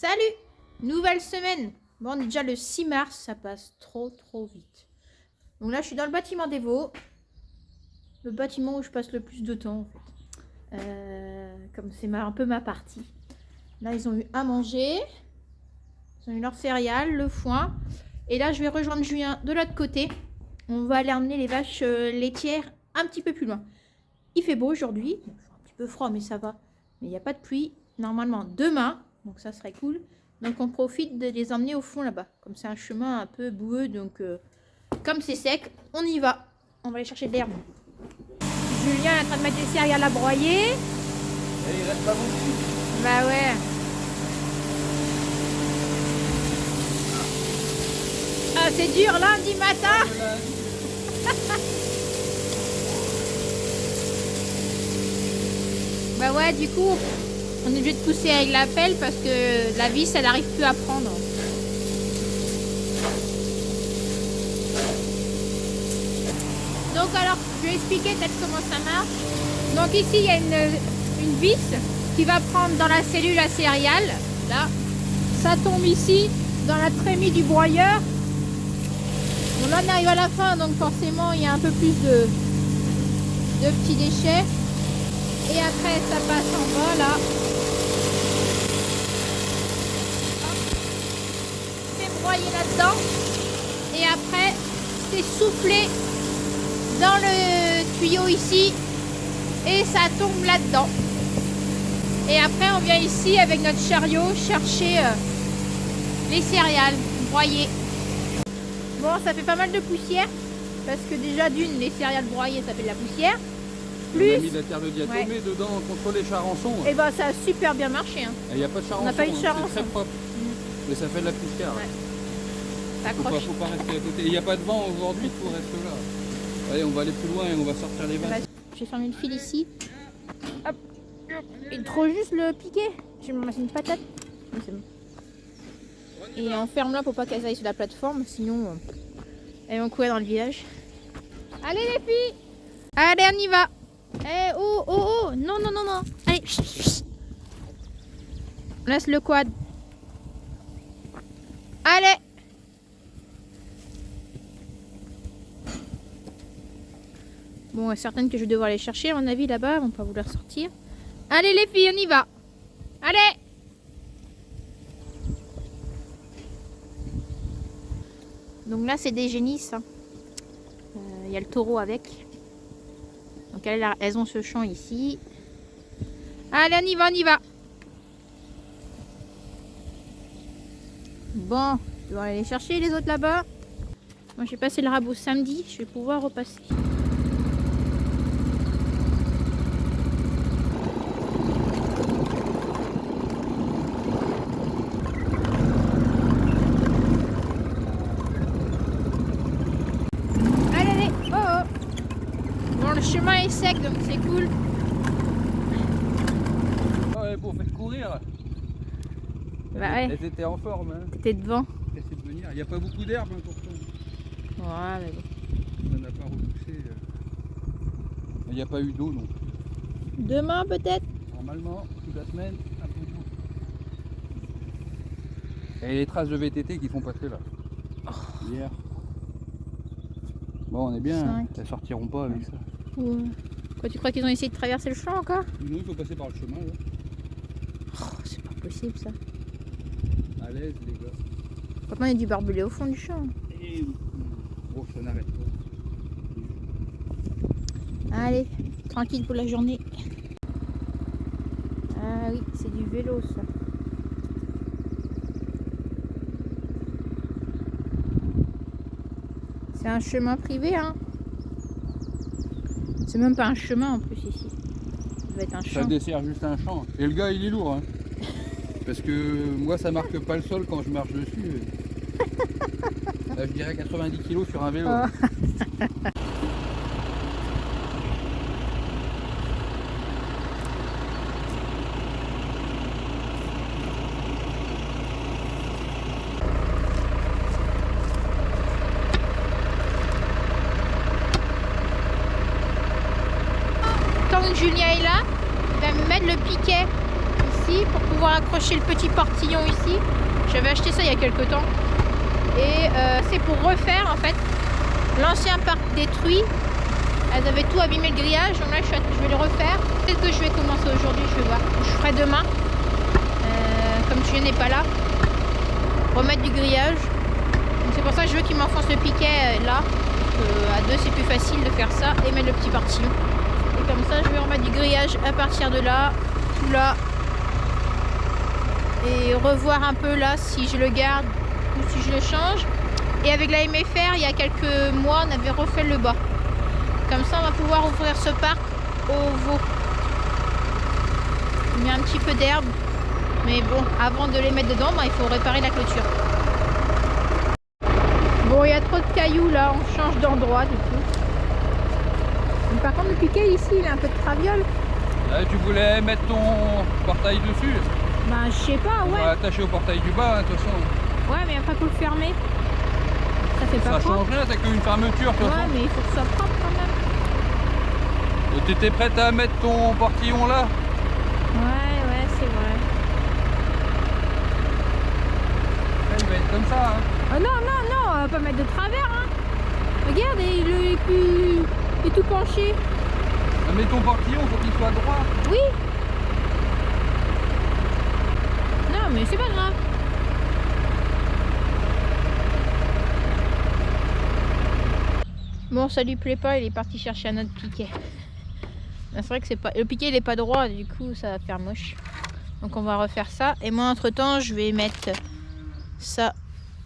Salut! Nouvelle semaine. Bon, on est déjà le 6 mars, ça passe trop vite. Donc là, je suis dans le bâtiment des Vaux. Le bâtiment où je passe le plus de temps, en fait. Comme c'est un peu ma partie. Là, ils ont eu à manger. Ils ont eu leurs céréales, le foin. Et là, je vais rejoindre Julien de l'autre côté. On va aller emmener les vaches laitières un petit peu plus loin. Il fait beau aujourd'hui. Bon, il fait un petit peu froid, mais ça va. Mais il n'y a pas de pluie. Normalement, demain. Donc ça serait cool. Donc on profite de les emmener au fond là-bas. Comme c'est un chemin un peu boueux. Donc comme c'est sec, on y va. On va aller chercher de l'herbe. Julien est en train de mettre des céréales à broyer. Et il reste pas beaucoup. Bah ouais. Ah, c'est dur lundi matin. Bah ouais, du coup, on est obligé de pousser avec la pelle parce que la vis, elle n'arrive plus à prendre. Donc alors, je vais expliquer peut-être comment ça marche. Donc ici, il y a une vis qui va prendre dans la cellule à céréales. Là, ça tombe ici, dans la trémie du broyeur. Bon, là, on arrive à la fin, donc forcément, il y a un peu plus de petits déchets. Et après, ça passe en bas, là. C'est broyé là-dedans. Et après, c'est soufflé dans le tuyau ici. Et ça tombe là-dedans. Et après, on vient ici avec notre chariot chercher les céréales broyées. Bon, ça fait pas mal de poussière. Parce que déjà, d'une, les céréales broyées, ça fait de la poussière. Plus... On a mis de la terre de diatomée dedans contre les charançons. Et bah ça a super bien marché. Hein. Il n'y a pas de charançon. On n'a pas eu de charançon. C'est très propre. Mais ça fait de la poussière. Ouais. Ça accroche. Faut pas rester à côté. Il n'y a pas de vent aujourd'hui, il faut rester là. Allez, on va aller plus loin et on va sortir les vaches. J'ai fermé une file ici. Hop. Et trop juste le piquer. J'ai mis une patate. Oui, c'est bon. Et on ferme là pour pas qu'elles aillent sur la plateforme. Sinon, elles vont courir dans le village. Allez les filles. Allez, on y va. Eh, oh, non, allez, chut. Laisse le quad. Allez. Bon, certaines que je vais devoir aller chercher, à mon avis, là-bas, elles vont pas vouloir sortir. Allez les filles, on y va. Allez. Donc là, c'est des génisses. Il y a le taureau avec. Donc elles ont ce champ ici. Allez, on y va. Bon, je vais aller les chercher les autres là-bas. Moi j'ai passé le rabot samedi, je vais pouvoir repasser. Allez, oh. Bon, le chemin est sec donc c'est cool. Ouais, pour faire courir. Bah ouais. Elles étaient en forme. Hein. T'es devant. Essayer de venir. Il n'y a pas beaucoup d'herbe hein, pourtant. Ouais, mais bon. On n'en a pas repoussé. Il n'y a pas eu d'eau non plus. Demain peut-être. Normalement, toute la semaine, un peu d'eau. Et les traces de VTT qui font passer là. Oh. Hier. Bon, on est bien. Hein. Elles sortiront pas avec ça. Ouais. Quoi, tu crois qu'ils ont essayé de traverser le champ encore? Non, il faut passer par le chemin là. Oh, c'est pas possible ça. À l'aise les gars. Pourtant il y a du barbelé au fond du champ. Et... Oh, ça n'arrête pas. Allez, tranquille pour la journée. Ah oui, c'est du vélo ça. C'est un chemin privé, hein. C'est même pas un chemin en plus ici. Ça doit être un champ. Ça dessert juste un champ. Et le gars il est lourd. Hein. Parce que moi ça marque pas le sol quand je marche dessus. Là, je dirais 90 kg sur un vélo. Oh. Quand Julien est là, il va me mettre le piquet ici pour pouvoir pouvoir accrocher le petit portillon ici. J'avais acheté ça il y a quelques temps. Et c'est pour refaire en fait l'ancien parc détruit. Elles avaient tout abîmé le grillage, donc là je vais le refaire. Peut-être que je vais commencer aujourd'hui, je vais voir. Je ferai demain, comme Julien n'est pas là, remettre du grillage. C'est pour ça que je veux qu'il m'enfonce le piquet là. À deux c'est plus facile de faire ça et mettre le petit portillon. Et comme ça je vais remettre du grillage à partir de là, tout là. Et revoir un peu là si je le garde ou si je le change. Et avec la MFR, il y a quelques mois, on avait refait le bas. Comme ça, on va pouvoir ouvrir ce parc au veau. Il y a un petit peu d'herbe. Mais bon, avant de les mettre dedans, il faut réparer la clôture. Bon, il y a trop de cailloux là, on change d'endroit du coup. Mais par contre, le piquet ici, il a un peu de traviole. Tu voulais mettre ton portail dessus? Ben, je sais pas, ouais. On va attacher au portail du bas, de toute façon. Ouais, mais après, faut le fermer. Ça fait pas Ça propre. change rien, t'as qu'une fermeture, de toute façon. Ouais, mais il faut que ça soit propre quand même. T'étais prête à mettre ton portillon là? Ouais, c'est vrai. Il va être comme ça, hein. Oh non, on va pas mettre de travers, hein. Regarde, il est tout penché. Mais ton portillon, faut qu'il soit droit. Oui. Non, mais c'est pas grave. Bon, ça lui plaît pas, il est parti chercher un autre piquet. C'est vrai que c'est pas, le piquet il est pas droit, du coup ça va faire moche. Donc on va refaire ça. Et moi entre temps je vais mettre ça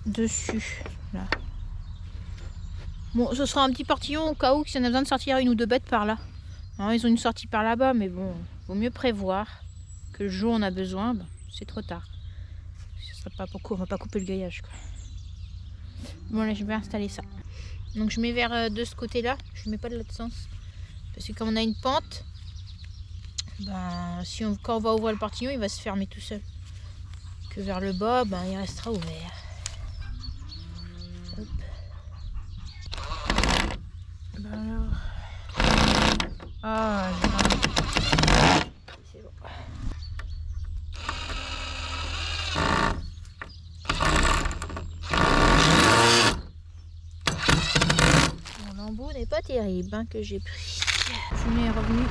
dessus. Là. Bon, ce sera un petit portillon au cas où si on a besoin de sortir une ou deux bêtes par là. Alors, ils ont une sortie par là-bas, mais bon, vaut mieux prévoir que le jour on a besoin, c'est trop tard. Ce sera pas beaucoup, on va pas couper le grillage quoi. Bon là je vais installer ça. Donc je mets vers de ce côté-là, je ne mets pas de l'autre sens. Parce que comme on a une pente, si quand on va ouvrir le portillon, il va se fermer tout seul. Que vers le bas, il restera ouvert. Hop. Alors... Ah, c'est bon. L'embout n'est pas terrible que j'ai pris. Julien est revenu.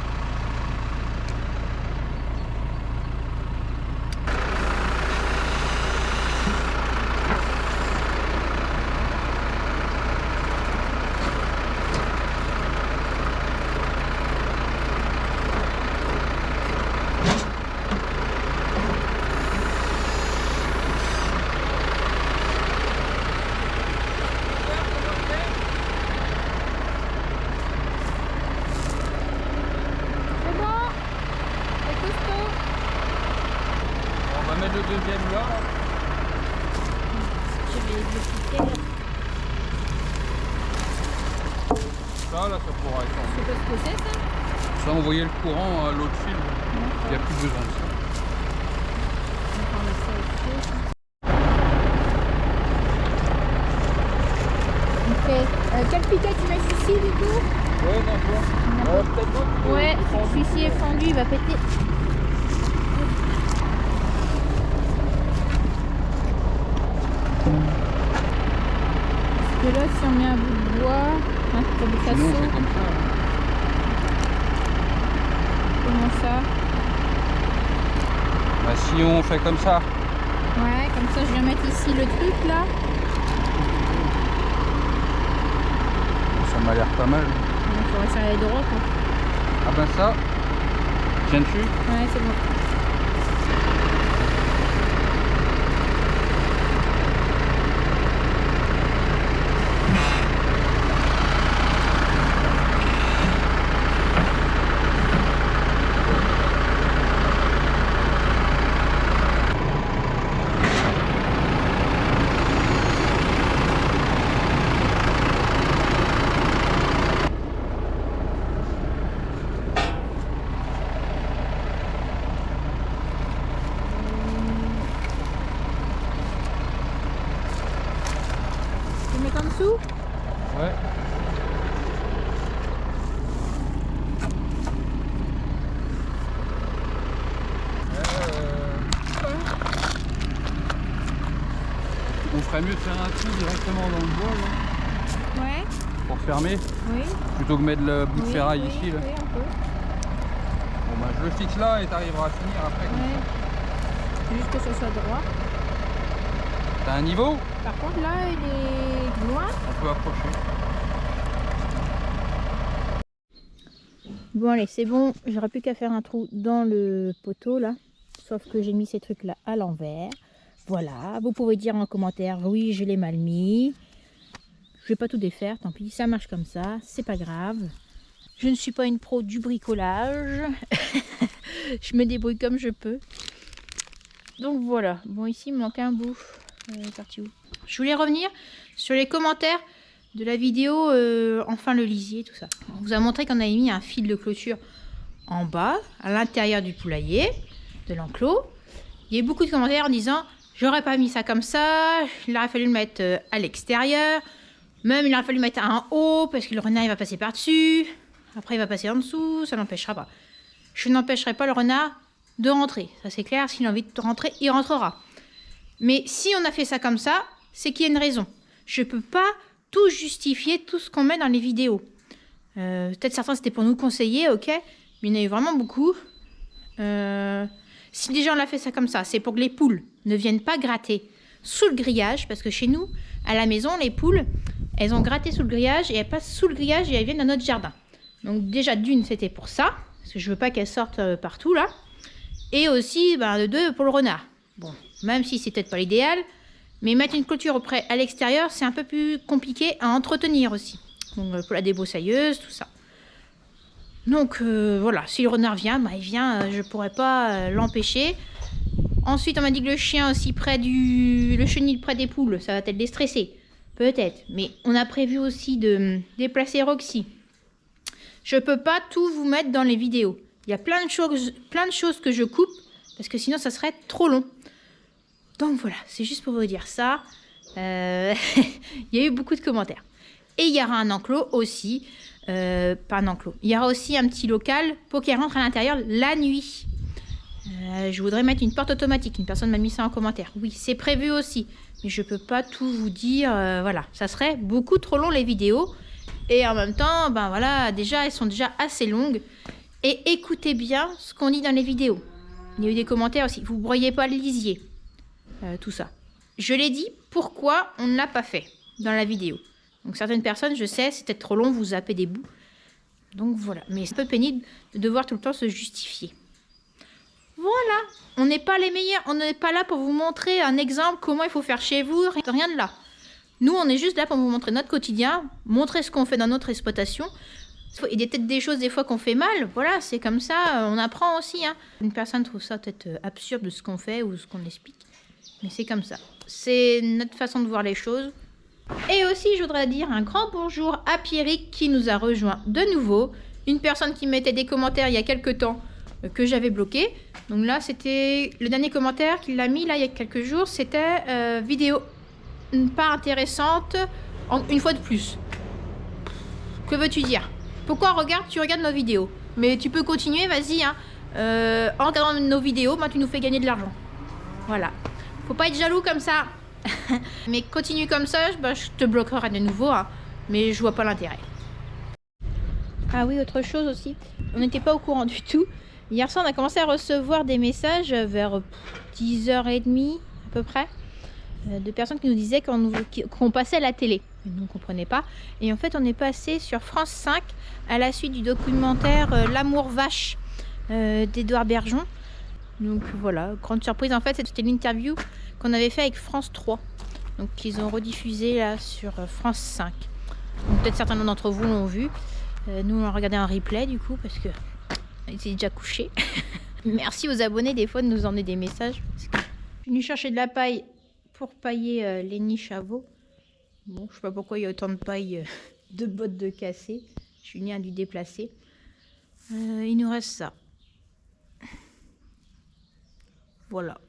Le deuxième là. Je vais exécuter. Ça là, ça pourra être. Je sais pas ce que c'est ça. Ça envoyer le courant à l'autre fil. Il n'y a plus besoin de ça. On va mettre ça au-dessus. Ok. Quel piquet tu mets ici du coup? Ouais, d'accord. Peut-être d'autres. Ouais, celui-ci est fendu, il va péter. Parce que là, si on met un bout de bois, comme ça Sinon, saute. c'est comme ça. Comment ça? Si on fait comme ça. Ouais, comme ça, je vais mettre ici le truc là. Ça m'a l'air pas mal. Il faudrait que ça aille droit quoi. Ah ben ça, tiens dessus. Ouais, c'est bon. En dessous? Ouais. On ferait mieux de faire un trou directement dans le bois là, Ouais. pour fermer, Oui. plutôt que mettre le bout de Oui, ferraille oui, ici là. oui, on peut. Bon bah je le fixe là et t'arriveras à finir après. Ouais. Faut juste que ça soit droit. T'as un niveau? Par contre, là, il est loin. On peut approcher. Bon, allez, c'est bon. J'aurais plus qu'à faire un trou dans le poteau, là. Sauf que j'ai mis ces trucs-là à l'envers. Voilà. Vous pouvez dire en commentaire, oui, je l'ai mal mis. Je vais pas tout défaire, tant pis. Ça marche comme ça. C'est pas grave. Je ne suis pas une pro du bricolage. Je me débrouille comme je peux. Donc voilà. Bon, ici, il me manque un bout. Il est parti où? Je voulais revenir sur les commentaires de la vidéo enfin le lisier, tout ça. On vous a montré qu'on avait mis un fil de clôture en bas, à l'intérieur du poulailler, de l'enclos. Il y a eu beaucoup de commentaires en disant j'aurais pas mis ça comme ça, il aurait fallu le mettre à l'extérieur, même il aurait fallu le mettre en haut parce que le renard il va passer par dessus, après il va passer en dessous, ça n'empêchera pas. Je n'empêcherai pas le renard de rentrer, ça c'est clair, s'il a envie de rentrer, il rentrera. Mais si on a fait ça comme ça, c'est qu'il y a une raison. Je peux pas tout justifier, tout ce qu'on met dans les vidéos. Peut-être certains c'était pour nous conseiller, ok, mais il y en a eu vraiment beaucoup. Si déjà on a fait ça comme ça, c'est pour que les poules ne viennent pas gratter sous le grillage, parce que chez nous, à la maison, les poules, elles ont gratté sous le grillage et elles passent sous le grillage et elles viennent dans notre jardin. Donc déjà d'une, c'était pour ça, parce que je veux pas qu'elles sortent partout là. Et aussi, de deux, pour le renard. Bon, même si c'est peut-être pas l'idéal, mais mettre une clôture auprès à l'extérieur, c'est un peu plus compliqué à entretenir aussi. Donc pour la débroussailleuse, tout ça. Donc voilà, si le renard vient, il vient, je pourrais pas l'empêcher. Ensuite, on m'a dit que le chien aussi le chenil près des poules, ça va peut-être les stresser. Peut-être, mais on a prévu aussi de déplacer Roxy. Je peux pas tout vous mettre dans les vidéos. Il y a plein de choses que je coupe, parce que sinon ça serait trop long. Donc voilà, c'est juste pour vous dire ça. Il y a eu beaucoup de commentaires. Et il y aura un enclos aussi. Pas un enclos. Il y aura aussi un petit local pour qu'elle rentre à l'intérieur la nuit. Je voudrais mettre une porte automatique. Une personne m'a mis ça en commentaire. Oui, c'est prévu aussi. Mais je peux pas tout vous dire. Voilà, ça serait beaucoup trop long les vidéos. Et en même temps, voilà, déjà, elles sont déjà assez longues. Et écoutez bien ce qu'on dit dans les vidéos. Il y a eu des commentaires aussi. Vous ne broyez pas le lisier. Tout ça. Je l'ai dit, pourquoi on ne l'a pas fait dans la vidéo. Donc certaines personnes, je sais, c'est peut-être trop long, vous zappez des bouts. Donc voilà, mais c'est un peu pénible de devoir tout le temps se justifier. Voilà, on n'est pas les meilleurs, on n'est pas là pour vous montrer un exemple, comment il faut faire chez vous, rien de là. Nous, on est juste là pour vous montrer notre quotidien, montrer ce qu'on fait dans notre exploitation. Il y a peut-être des choses des fois qu'on fait mal, voilà, c'est comme ça, on apprend aussi. Hein. Une personne trouve ça peut-être absurde de ce qu'on fait ou ce qu'on explique, mais c'est comme ça. C'est notre façon de voir les choses. Et aussi, je voudrais dire un grand bonjour à Pierrick qui nous a rejoint de nouveau. Une personne qui mettait des commentaires il y a quelques temps que j'avais bloqué. Donc là, c'était le dernier commentaire qu'il a mis là il y a quelques jours. C'était vidéo pas intéressante une fois de plus. Que veux-tu dire? Pourquoi tu regardes nos vidéos? Mais tu peux continuer, vas-y. Hein. En regardant nos vidéos, tu nous fais gagner de l'argent. Voilà. Faut pas être jaloux comme ça. Mais continue comme ça, je te bloquerai de nouveau, hein, mais je vois pas l'intérêt. Ah oui, autre chose aussi, on n'était pas au courant du tout. Hier soir, on a commencé à recevoir des messages vers 10h30 à peu près, de personnes qui nous disaient qu'on passait à la télé. Nous, on ne comprenait pas. Et en fait, on est passé sur France 5 à la suite du documentaire L'amour vache d'Édouard Bergeon. Donc voilà, grande surprise. En fait, c'était l'interview qu'on avait fait avec France 3. Donc ils ont rediffusé là sur France 5. Peut-être certains d'entre vous l'ont vu. Nous on a regardé un replay du coup parce que il était déjà couché. Merci aux abonnés des fois de nous emmener des messages. Je suis venue chercher de la paille pour pailler les niches à veau. Bon, je sais pas pourquoi il y a autant de paille de bottes de cassé. Je suis venue à du déplacer. Il nous reste ça. Voilà.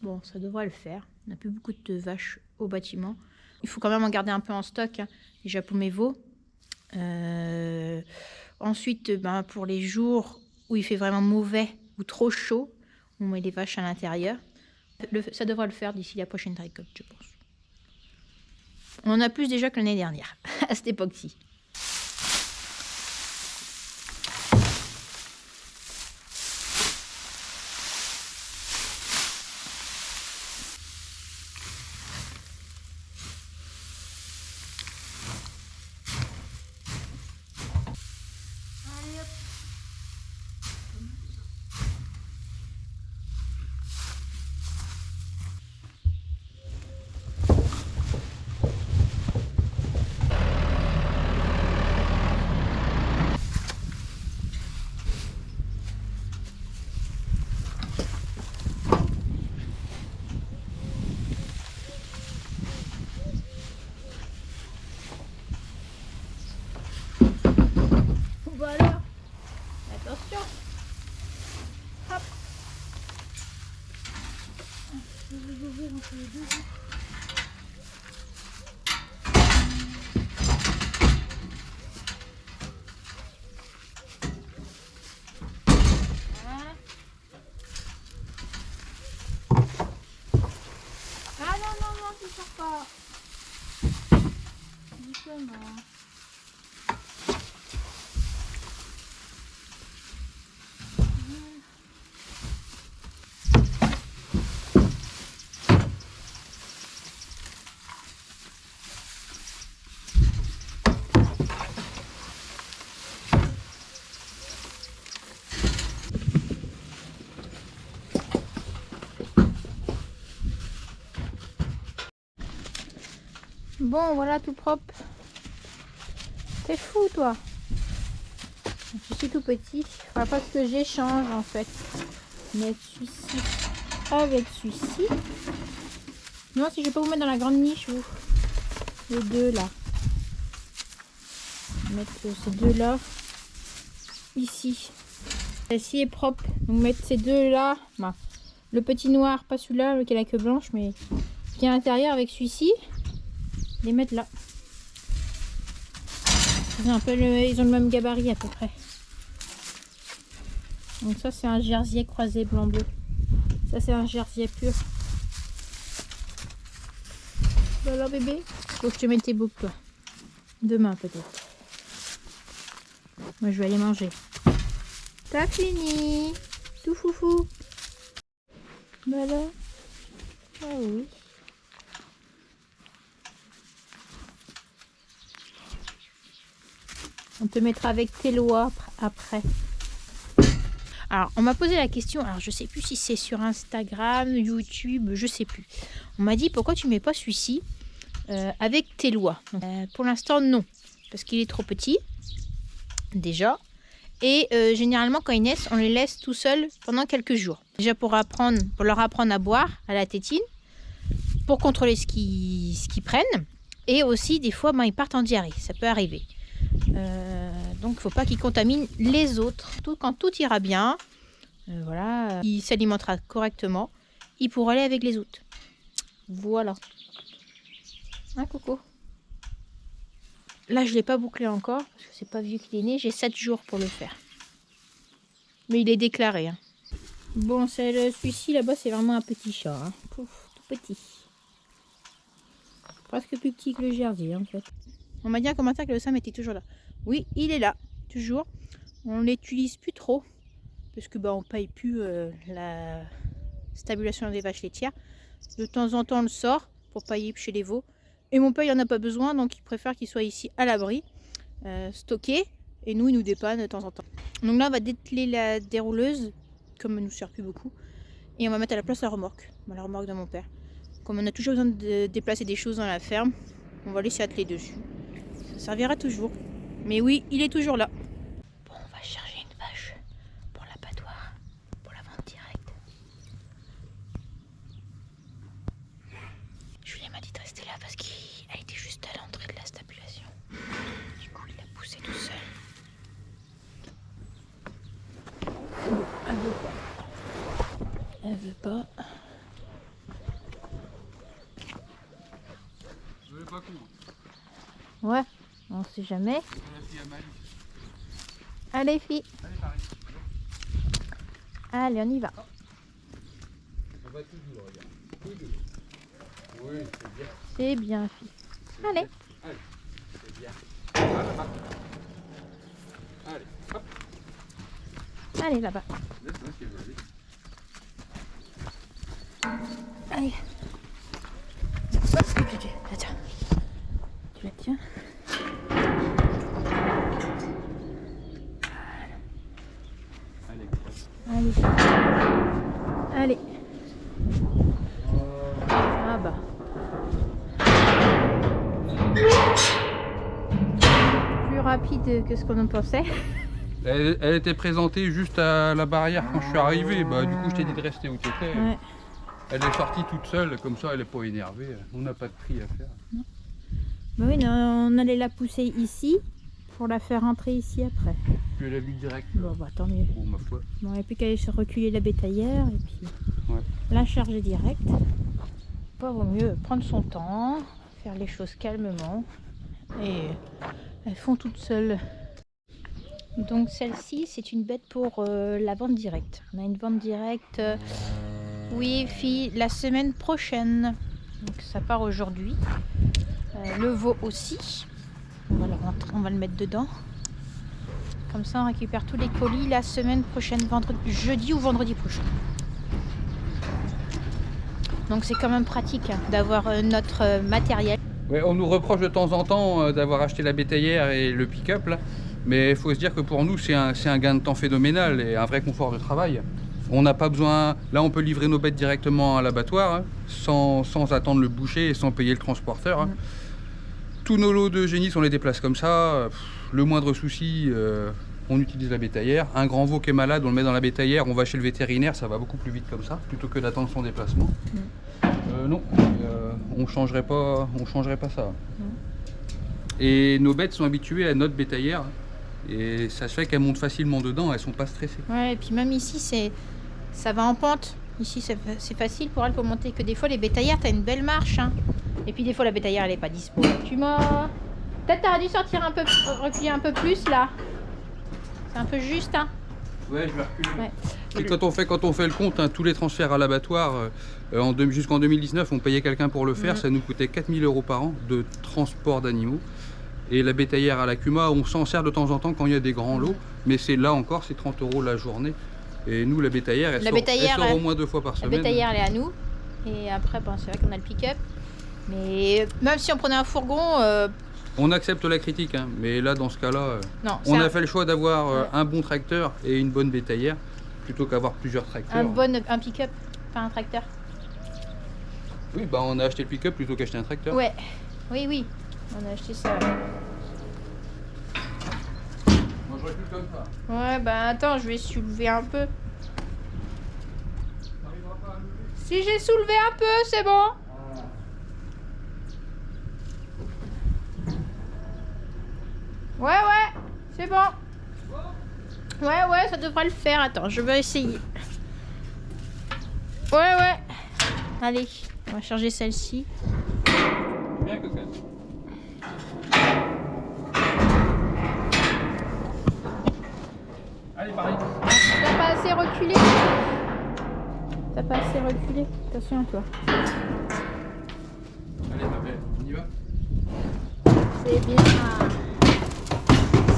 Bon, ça devrait le faire. On n'a plus beaucoup de vaches au bâtiment. Il faut quand même en garder un peu en stock, hein, déjà pour mes veaux. Ensuite, pour les jours où il fait vraiment mauvais ou trop chaud, on met les vaches à l'intérieur. Ça devrait le faire d'ici la prochaine récolte, je pense. On en a plus déjà que l'année dernière, à cette époque-ci. Voilà. Attention. Hop. Je vais ouvrir entre les deux. Ah non, non, non, tu sors pas. Doucement. Bon, voilà, tout propre. T'es fou, toi. Je suis tout petit. Enfin, pas ce que j'échange, en fait. Mettre celui-ci avec celui-ci. Non, si je vais pas vous mettre dans la grande niche, vous. Les deux, là. Mettre ces deux-là. Ici. Celle-ci est propre. Donc, mettre ces deux-là. Bah, le petit noir, pas celui-là, qui a la queue blanche, mais qui est à l'intérieur avec celui-ci. Les mettre là. Ils ont, ils ont le même gabarit à peu près. Donc ça c'est un jersier croisé blanc-bleu. Ça c'est un jersier pur. Voilà bébé. Faut que je te mette tes boucles toi. Demain peut-être. Moi je vais aller manger. T'as fini. Tout foufou. Voilà. Ah oui. On te mettra avec tes lois après. Alors, on m'a posé la question, alors je sais plus si c'est sur Instagram, YouTube, je sais plus. On m'a dit, pourquoi tu mets pas celui-ci avec tes lois? Pour l'instant, non, parce qu'il est trop petit, déjà. Et généralement, quand ils naissent, on les laisse tout seuls pendant quelques jours. Déjà pour leur apprendre à boire, à la tétine, pour contrôler ce qu'ils prennent. Et aussi, des fois, ils partent en diarrhée, ça peut arriver. Donc il ne faut pas qu'il contamine les autres. Quand tout ira bien, voilà, il s'alimentera correctement, il pourra aller avec les autres. Voilà. Un coco. Là je ne l'ai pas bouclé encore, parce que c'est pas vieux qu'il est né, j'ai 7 jours pour le faire. Mais il est déclaré. Hein. Bon, celui-ci là-bas c'est vraiment un petit chat. Hein. Pouf, tout petit. Presque plus petit que le jersey en fait. On m'a dit en commentaire que le Sam était toujours là. Oui, il est là, toujours. On l'utilise plus trop, parce que on paye plus la stabulation des vaches laitières. De temps en temps, on le sort pour pailler chez les veaux. Et mon père, il n'en a pas besoin, donc il préfère qu'il soit ici à l'abri, stocké. Et nous, il nous dépanne de temps en temps. Donc là, on va dételer la dérouleuse, comme elle ne nous sert plus beaucoup. Et on va mettre à la place la remorque de mon père. Comme on a toujours besoin de déplacer des choses dans la ferme, on va laisser atteler dessus. Ça servira toujours. Mais oui, il est toujours là. Bon, on va chercher une vache pour l'abattoir, pour la vente directe. Julien m'a dit de rester là parce qu'elle était juste à l'entrée de la stabulation. Du coup, il l'a poussée tout seul. Bon, elle veut pas. Elle veut pas. Je veux pas couvrir. Ouais, on sait jamais. Allez, fille. Allez, Paris. Allez, on y va. On va toujours, regarde. Oui, c'est bien. C'est bien, fille. Allez. Allez, c'est bien. Ah, là-bas. Allez, hop. Allez là-bas. Laisse-moi, c'est bien. Allez. Hop, attends. Tu la tiens. Allez. Allez. Allez. Ah bah. Plus rapide que ce qu'on en pensait. Elle était présentée juste à la barrière quand je suis arrivé. Bah, du coup, je t'ai dit de rester où tu étais. Ouais. Elle est sortie toute seule, comme ça, elle n'est pas énervée. On n'a pas de prix à faire. Bah oui, on allait la pousser ici pour la faire rentrer ici après. Tu l'as vu direct. Bon bah tant mieux. Oh, ma foi. Bon, il n'y a plus qu'à aller se reculer la bétaillère et puis Ouais. la charger direct. Pas vaut mieux prendre son temps, faire les choses calmement et elles font toutes seules. Donc celle-ci c'est une bête pour la vente directe. On a une vente directe, oui fille, la semaine prochaine. Donc ça part aujourd'hui. Le veau aussi. On va le rentrer, on va le mettre dedans. Comme ça on récupère tous les colis la semaine prochaine, jeudi ou vendredi prochain. Donc c'est quand même pratique hein, d'avoir notre matériel. Ouais, on nous reproche de temps en temps d'avoir acheté la bétaillère et le pick-up là. Mais il faut se dire que pour nous c'est un gain de temps phénoménal et un vrai confort de travail. On n'a pas besoin, là on peut livrer nos bêtes directement à l'abattoir hein, sans attendre le boucher et sans payer le transporteur. Hein. Tous nos lots de génisses on les déplace comme ça, le moindre souci on utilise la bétaillère. Un grand veau qui est malade on le met dans la bétaillère, on va chez le vétérinaire, ça va beaucoup plus vite comme ça plutôt que d'attendre son déplacement. Non, on changerait pas ça. Et nos bêtes sont habituées à notre bétaillère et ça se fait qu'elles montent facilement dedans, elles sont pas stressées. Ouais, et puis même ici ça va en pente. Ici c'est facile pour elles pour monter, que des fois les bétaillères t'as une belle marche hein. Et puis des fois la bétaillère elle est pas dispo. Tu m'as... Peut-être t'aurais dû sortir un peu, reculer un peu plus là. C'est un peu juste hein. Ouais, je vais reculer. Ouais. Et quand on fait le compte, hein, tous les transferts à l'abattoir, jusqu'en 2019, on payait quelqu'un pour le faire, ça nous coûtait 4 000 € par an de transport d'animaux. Et la bétaillère à la Cuma, on s'en sert de temps en temps quand il y a des grands lots, mais c'est là encore, c'est 30 € la journée. Et nous, la bétaillère, elle sort au moins 2 fois par semaine. La bétaillère, elle est à nous. Et après, bon, c'est vrai qu'on a le pick-up. Mais même si on prenait un fourgon... On accepte la critique, hein, mais là, dans ce cas-là, on a fait le choix d'avoir un bon tracteur et une bonne bétaillère, plutôt qu'avoir plusieurs tracteurs. Un pick-up, pas un tracteur. Oui, bah on a acheté le pick-up plutôt qu'acheter un tracteur. Ouais, oui, on a acheté ça. Moi, je recule comme ça. Ouais, bah attends, je vais soulever un peu. Si j'ai soulevé un peu, c'est bon. Ouais, c'est bon. Ouais, ça devrait le faire. Attends, je vais essayer. Ouais. Allez, on va charger celle-ci. Bien, cocotte. Allez, pareil. T'as pas assez reculé. Attention à toi. Allez, ma belle, on y va. C'est bien.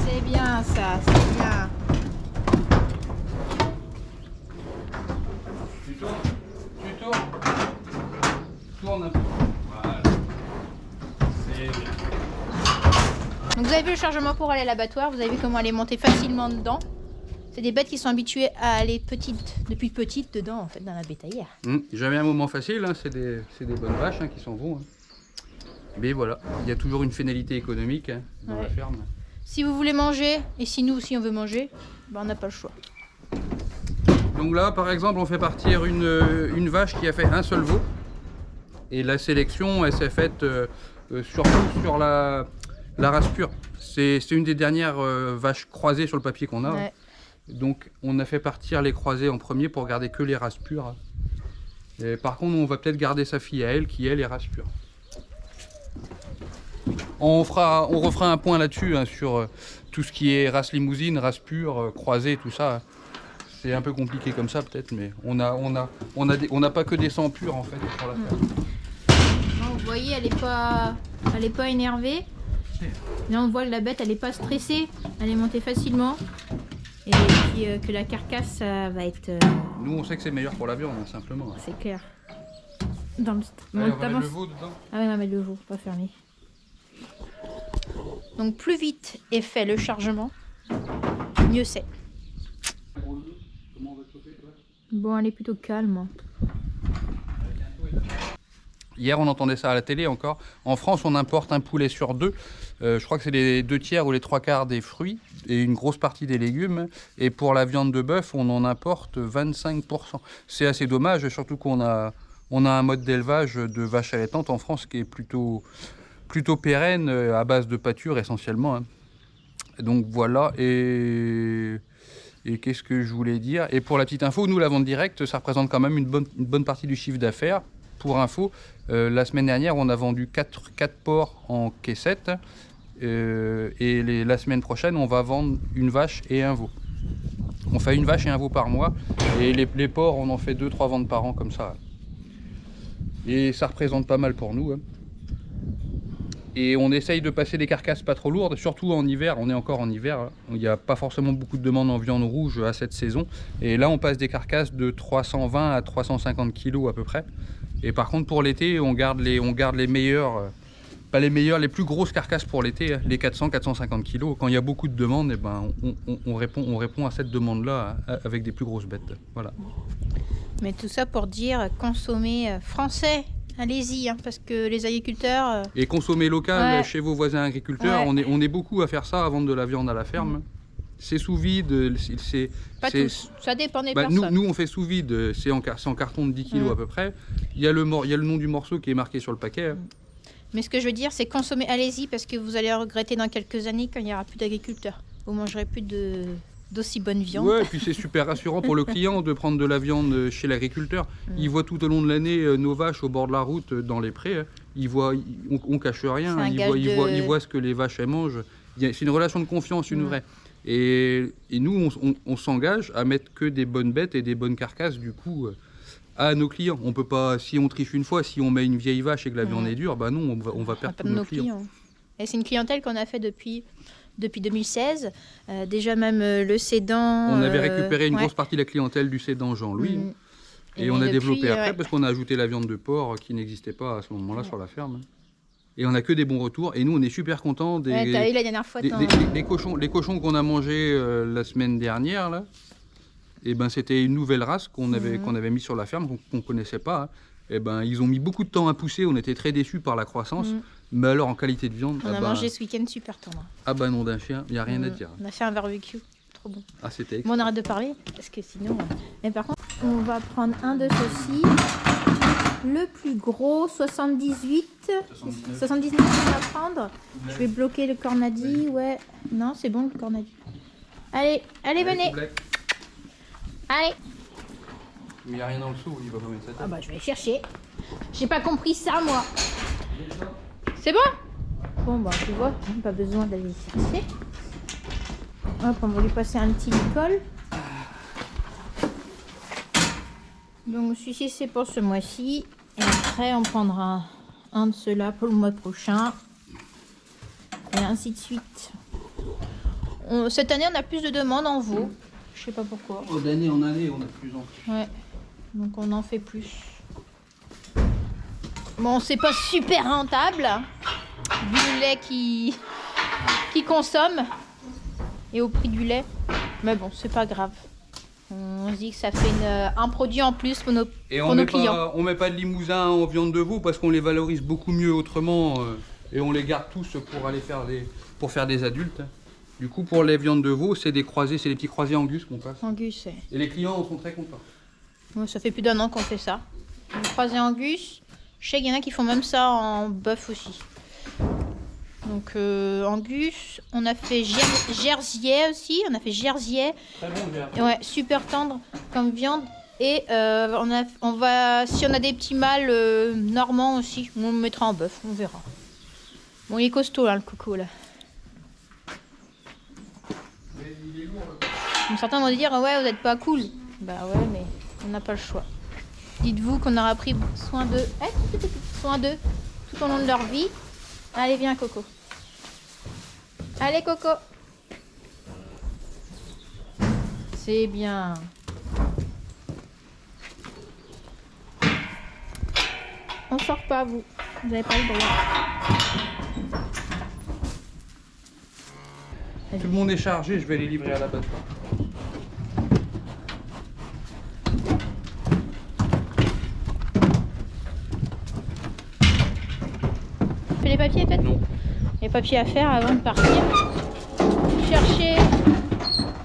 C'est bien ça, c'est bien. Tu tournes. Tourne un peu. Voilà. C'est bien. Donc vous avez vu le chargement pour aller à l'abattoir, vous avez vu comment elle est montée facilement dedans. C'est des bêtes qui sont habituées à aller depuis petite dedans en fait dans la bétaillère. Jamais un moment facile, hein. C'est des bonnes vaches hein, qui s'en vont. Hein. Mais voilà, il y a toujours une finalité économique hein, dans la ferme. Si vous voulez manger, et si nous aussi on veut manger, ben on n'a pas le choix. Donc là par exemple on fait partir une vache qui a fait un seul veau. Et la sélection elle s'est faite surtout sur la race pure. C'est une des dernières vaches croisées sur le papier qu'on a. Ouais. Donc on a fait partir les croisés en premier pour garder que les races pures. Et par contre on va peut-être garder sa fille à elle qui elle est race pure. On refera un point là-dessus hein, sur tout ce qui est race limousine, race pure, croisée, tout ça. C'est un peu compliqué comme ça peut-être, mais on n'a pas que des sangs purs en fait pour la faire. Vous voyez, elle est pas énervée. Là, on voit que la bête, elle est pas stressée. Elle est montée facilement. Et puis que la carcasse, ça va être... Nous, on sait que c'est meilleur pour la viande, hein, simplement. C'est clair. Dans le... Allez, on va mettre le veau dedans. Ah oui, on va mettre le veau, pas fermé. Donc plus vite est fait le chargement, mieux c'est. Bon, elle est plutôt calme. Hier, on entendait ça à la télé encore. En France, on importe un poulet sur deux. Je crois que c'est les 2/3 ou les 3/4 des fruits et une grosse partie des légumes. Et pour la viande de bœuf, on en importe 25%. C'est assez dommage, surtout qu'on a un mode d'élevage de vaches allaitantes en France qui est plutôt pérenne, à base de pâture essentiellement. Hein. Donc voilà, et qu'est-ce que je voulais dire? Et pour la petite info, nous, la vente directe, ça représente quand même une bonne partie du chiffre d'affaires. Pour info, la semaine dernière, on a vendu 4 porcs en caissette. Et la semaine prochaine, on va vendre une vache et un veau. On fait une vache et un veau par mois. Et les porcs, on en fait 2-3 ventes par an comme ça. Et ça représente pas mal pour nous. Hein. Et on essaye de passer des carcasses pas trop lourdes, surtout en hiver. On est encore en hiver. Hein. Il n'y a pas forcément beaucoup de demandes en viande rouge à cette saison. Et là, on passe des carcasses de 320 à 350 kg à peu près. Et par contre, pour l'été, on garde les meilleurs, pas les meilleurs, les plus grosses carcasses pour l'été, les 400-450 kg. Quand il y a beaucoup de demandes, eh ben, on répond à cette demande-là avec des plus grosses bêtes. Voilà. Mais tout ça pour dire consommer français. Allez-y, hein, parce que les agriculteurs... Et consommer local chez vos voisins agriculteurs, Ouais. on est beaucoup à faire ça, à vendre de la viande à la ferme. C'est sous vide, Pas tous, ça dépend des personnes. Nous, on fait sous vide, c'est en carton de 10 kg à peu près. Il y a le nom du morceau qui est marqué sur le paquet. Mais ce que je veux dire, c'est consommer, allez-y, parce que vous allez regretter dans quelques années quand il n'y aura plus d'agriculteurs. Vous mangerez plus d'aussi bonne viande. Ouais, et puis c'est super rassurant pour le client de prendre de la viande chez l'agriculteur. Il voit tout au long de l'année nos vaches au bord de la route dans les prés. On cache rien. Il voit ce que les vaches elles mangent. C'est une relation de confiance, une vraie. Et nous, on s'engage à mettre que des bonnes bêtes et des bonnes carcasses du coup à nos clients. On peut pas, si on triche une fois, si on met une vieille vache et que la viande est dure, bah non, on va perdre tous nos clients. Et c'est une clientèle qu'on a fait depuis 2016. Déjà même le Cédan. On avait récupéré une grosse partie de la clientèle du Cédan Jean-Louis. Et on a développé après parce qu'on a ajouté la viande de porc qui n'existait pas à ce moment-là sur la ferme. Et on n'a que des bons retours. Et nous, on est super contents t'as eu la dernière fois les cochons qu'on a mangés la semaine dernière. Là. Et ben, c'était une nouvelle race qu'on avait mis sur la ferme, qu'on ne connaissait pas. Hein. Et ben, ils ont mis beaucoup de temps à pousser. On était très déçus par la croissance. Mais alors, en qualité de viande... On a mangé ce week-end super tendre. Ah bah non, d'un chien, il n'y a rien à dire. On a fait un barbecue. Trop bon. Ah, c'était bon, on arrête de parler, parce que sinon... Mais par contre, on va prendre un de ceux-ci. Le plus gros, 78. 79 on va prendre. Je vais bloquer le cornadi. Ouais. Non, c'est bon le cornadi. Allez, venez. Allez. Mais il n'y a rien dans le seau, il va pas mettre sa tête. Ah bah je vais chercher. J'ai pas compris ça moi. C'est bon? Bon bah tu vois, pas besoin d'aller chercher. Hop, on va lui passer un petit licol. Donc celui-ci c'est pour ce mois-ci. Et après on prendra un de ceux-là pour le mois prochain. Et ainsi de suite. Cette année on a plus de demandes en veau. Je sais pas pourquoi. D'année en année on a de plus en plus. Ouais. Donc on en fait plus. Bon, c'est pas super rentable, vu le lait qui consomme et au prix du lait. Mais bon, c'est pas grave. On se dit que ça fait un produit en plus pour nos clients. On met pas de limousin en viande de veau parce qu'on les valorise beaucoup mieux autrement et on les garde tous pour faire des adultes. Du coup, pour les viandes de veau, c'est des croisés, c'est les petits croisés Angus qu'on passe. Angus, ouais. Et les clients en sont très contents. Ouais, ça fait plus d'1 an qu'on fait ça. Les croisés Angus. Je sais qu'il y en a qui font même ça en bœuf aussi. Donc Angus, on a fait Jersiais aussi, on a fait Jersiais. Très bon Jersiais. Ouais, super tendre comme viande. Et on va, si on a des petits mâles normands aussi, on le mettra en bœuf, on verra. Bon, il est costaud hein, le coco là. Mais il est lourd. Donc, certains vont dire ouais, vous n'êtes pas cool. Bah ouais, mais on n'a pas le choix. Dites-vous qu'on aura pris soin d'eux tout au long de leur vie. Allez, viens Coco. Allez Coco. C'est bien. On sort pas vous. Vous n'avez pas le droit. Tout le monde est chargé, je vais les livrer à l'abattoir. Tu fais les papiers peut-être? Non. Les papiers à faire avant de partir.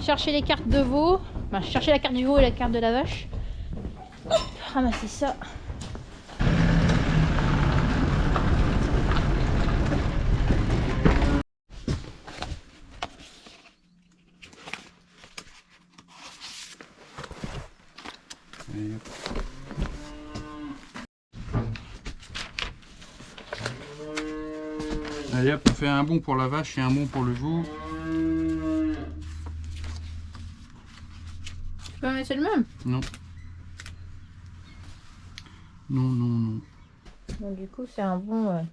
Chercher les cartes de veau. Enfin, chercher la carte du veau et la carte de la vache. Ramasser ça. Allez, hop. Allez hop, on fait un bon pour la vache et un bon pour le veau. Tu peux mettre le même? Non. Non, non, non. Donc du coup c'est un bon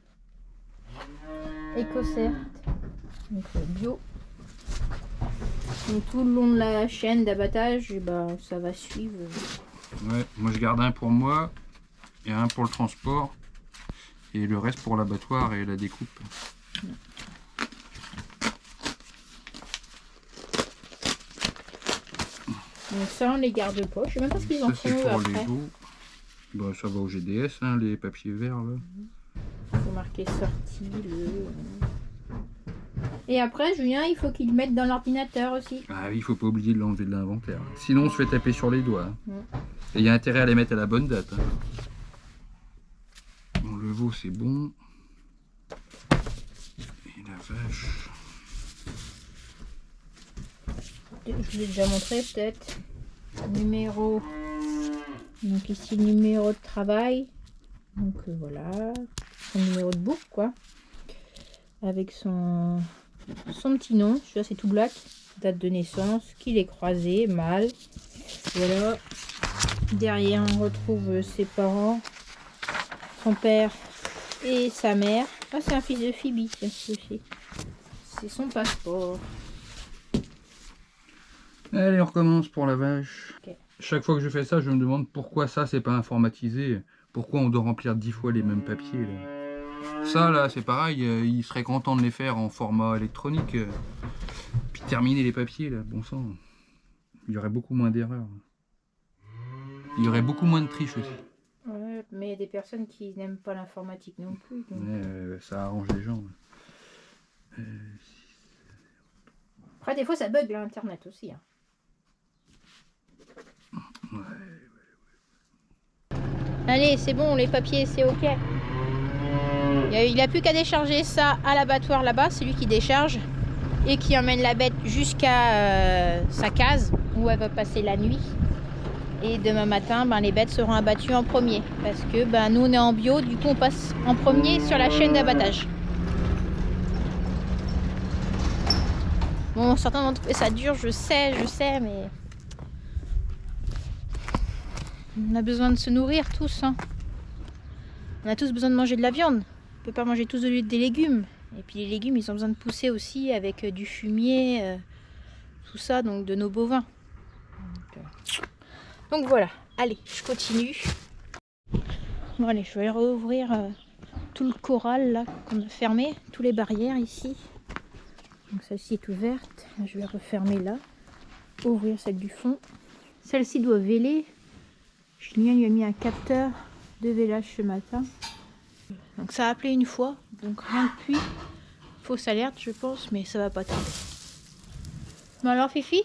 écocert. Donc bio. Donc tout le long de la chaîne d'abattage, ça va suivre. Ouais, moi je garde un pour moi et un pour le transport et le reste pour l'abattoir et la découpe. Donc ça on les garde pas, je sais même pas ce qu'ils en Ça font c'est pour après. les veaux. Bah, ça va au GDS, hein, les papiers verts là. Il faut marquer sortie le. Et après Julien il faut qu'il le mette dans l'ordinateur aussi. Ah oui, il faut pas oublier de l'enlever de l'inventaire. Sinon on se fait taper sur les doigts. Mm. Et il y a intérêt à les mettre à la bonne date. Hein. Bon, le veau c'est bon. Et la vache. Je vous ai déjà montré peut-être. Numéro. Donc ici le numéro de travail. Donc voilà. Son numéro de boucle quoi. Avec son petit nom. Celui-là c'est tout black. Date de naissance. Qu'il est croisé. Mâle. Voilà. Derrière on retrouve ses parents. Son père et sa mère. Ah c'est un fils de Phoebe. C'est son passeport. Allez, on recommence pour la vache. Okay. Chaque fois que je fais ça, je me demande pourquoi ça c'est pas informatisé. Pourquoi on doit remplir 10 fois les mêmes papiers là. Ça là c'est pareil, il serait content de les faire en format électronique. Puis terminer les papiers là, bon sang. Il y aurait beaucoup moins d'erreurs. Il y aurait beaucoup moins de triche aussi. Ouais, mais il y a des personnes qui n'aiment pas l'informatique non plus. Donc... ça arrange les gens. Après des fois ça bug l'internet aussi. Hein. Allez, c'est bon, les papiers, c'est ok. Il a plus qu'à décharger ça à l'abattoir là-bas, c'est lui qui décharge et qui emmène la bête jusqu'à sa case où elle va passer la nuit. Et demain matin, les bêtes seront abattues en premier parce que nous on est en bio, du coup on passe en premier sur la chaîne d'abattage. Bon, certains vont trouver ça dur, je sais, mais on a besoin de se nourrir tous. Hein. On a tous besoin de manger de la viande. On peut pas manger tous des légumes. Et puis les légumes, ils ont besoin de pousser aussi avec du fumier, tout ça, donc de nos bovins. Donc voilà, allez, je continue. Bon allez, je vais rouvrir tout le corral là qu'on a fermé, tous les barrières ici. Donc celle-ci est ouverte, je vais refermer là, ouvrir celle du fond. Celle-ci doit véler. Julien lui a mis un capteur de vélage ce matin. Donc ça a appelé une fois, donc rien depuis. Fausse alerte je pense, mais ça va pas tarder. Bon alors Fifi ?